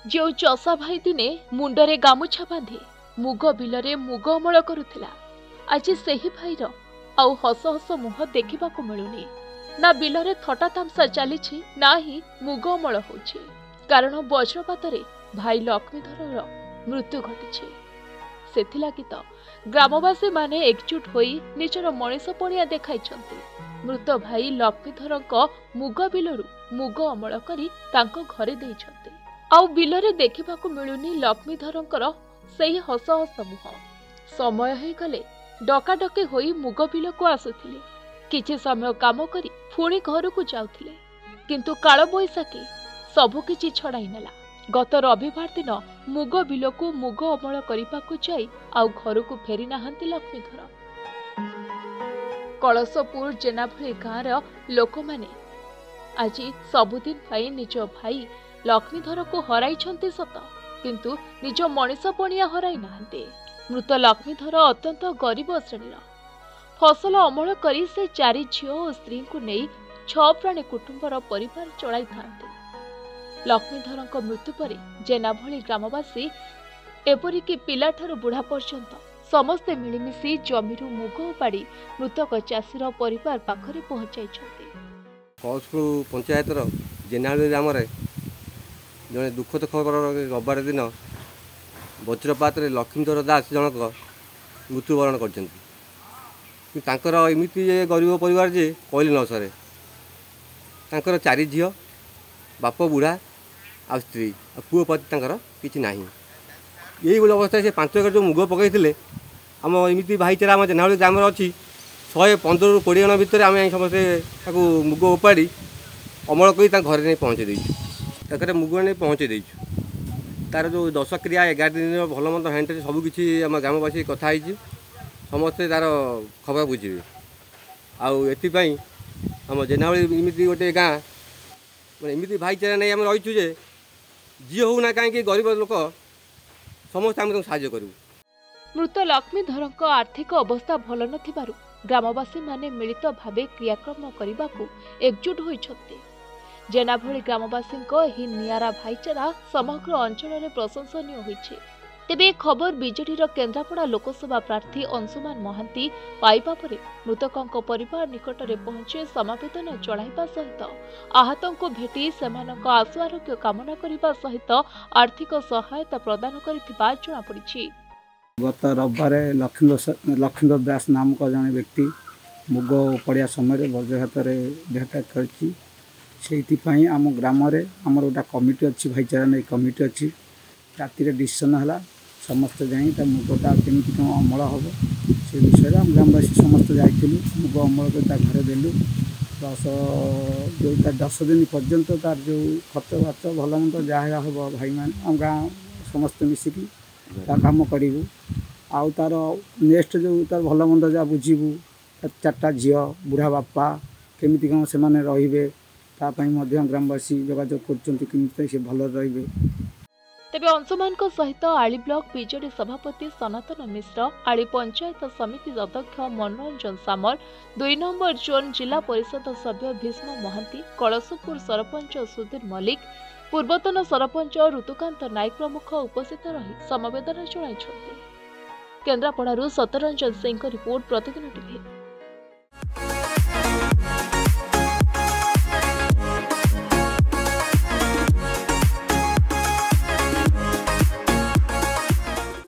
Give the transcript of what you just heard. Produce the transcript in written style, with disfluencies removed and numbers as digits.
जो चषा भाई दिने मुंडरे गामुछा बांधि मुग बिलरे मुग अमल करुथिला आज सेही भाईर आउ हस हस मुह देखा मिलुनी। ना बिलरे थटा तामसा चली ना ही मुग अमल होछि कारण वज्रपात भाई लक्ष्मीधर मृत्यु घटी। सेथिलागि तो ग्रामवासी माने एकजुट होई निजर मनीष पणिया देखाई। मृत भाई लक्ष्मीधर मुग बिलरु मुग अमल करी तांको घरे देइछन्ते। आउ बिलरे देखा मिलुनी लक्ष्मीधरंकर सेही हस हस मुह। समय हो गले डकाडकी होई मुग बिल को आसुथिले। किछि समय काम करी पुणी घर को जाउथिले किंतु काल बैसाखी सबुकिछि छड़ाई नेला। गत रविवार दिन मुग बिल को मुग अमल करिपाकु जाई आउ घर को फेरी नाहंती लक्ष्मीधर। कलशपुर जेनाभली गाँवर लोक माने आज सबुदिन पाई निज भाई लक्ष्मीधर को हराई सत किंतु निज मनीष पणिया हराई नाहंते। मृत लक्ष्मीधर अत्यंत गरीब श्रेणीर। फसल अमल करी से 4 झियो और स्त्री को नहीं 6 प्राणी कुटुंबर परिवार चलाई थांते। लक्ष्मीधर मृत्यु पर जेनाभली ग्रामवासी एपरिकी पिलाठार बुढ़ा पर्यंत समस्ते मिलमिशि जमीरू मुग उपाड़ी मृतक चाषीर परिवार पाखरे पहुंचाई। पंचायतर जेनाभली ग्राम जड़े दुखद खबर रविवार दिन वज्रपात लक्ष्मीधर दास जनक मृत्युवरण करमती गरीब परिवार जे कहले न सरे। 4 झील बाप बुढ़ा आ स्त्री पुओ पति किसी ना यही अवस्था से 5 एकड़ जो मुग पकई आम एमती भाईचारा आम जेनाभली ग्राम अच्छी 115 ରୁ 20 जन भितर आम समस्ते मुग उपाड़ी अमल कर घर नहीं पहुँचे देखे मुग नहीं पहुँचे देचु। तार जो 10 क्रिया 11 दिन भल मंद हैंड सबकि आम ग्रामवासी कथाई समस्ते तार खबर बुझे। आउपाई आम जेनाभली एमती गोटे गाँ एमती भाईचारा नहीं आम रहीचु जे जी होना कहीं गरीब लोक समस्त आम साहाय्य करूँ। मृत लक्ष्मीधर आर्थिक अवस्था भल नथिबारु ग्रामवासी माने मिलित भावे क्रियाक्रम करने को एकजुट होइछन्ते। जेनाभली ग्रामवासी ही नियारा भाईचारा समग्र अंचल प्रशंसनीय होइछे। तेबे खबर बीजेडीर केन्द्रापड़ा लोकसभा प्रार्थी अंशुमान महांती पाइबा परे मृतकों परिवार निकट में पहुंचे समवेदना चढ़ाइबा सहित आहतों को भेटी सेमानक आशु आरोग्य कामना करने सहित आर्थिक सहायता प्रदान करिथिबा जणा पड़िछि। गत रविवार लक्ष्मीधर दास नामक जड़े व्यक्ति मुग पड़िया समय वज्रघात देहाघात कर आम ग्राम आम गोटा कमिटी अच्छी भाईचारा नहीं कमिटी अच्छी राति डिसीजन है समस्त जाई मुगटा केमी कौन अमल हम से विषय आम ग्रामवासी समस्त जाइलु मुग अमल कर घरे देलु प्लस जो 10 दिन पर्यंत तार जो खर्च बार्च भल मंद जहाँ हम भाई मान आम गाँव समस्त मिसिकी काम करूँ। आउ तार नेक्स्ट जो तार भल मंद जहाँ बुझू 4टा झील बुढ़ा बापा केमी कौन से रे ग्रामवासी जोगाजोग कर भल रे। तेबे अंशुमान सहित आली ब्लॉक बीजेडी सभापति सनातन मिश्र, आली पंचायत समिति अध्यक्ष मनोरंजन सामल, 2 नंबर जोन जिला परिषद सभ्य भीष्म महांती, कलशपुर सरपंच सुधीर मल्लिक, पूर्वतन सरपंच ऋतुकांत नायक प्रमुख उपस्थित रही समवेदना जणाइछन्ते। केन्द्रापड़ारू सत्यरंजन सिंह रिपोर्ट, प्रतिदिन टीवी।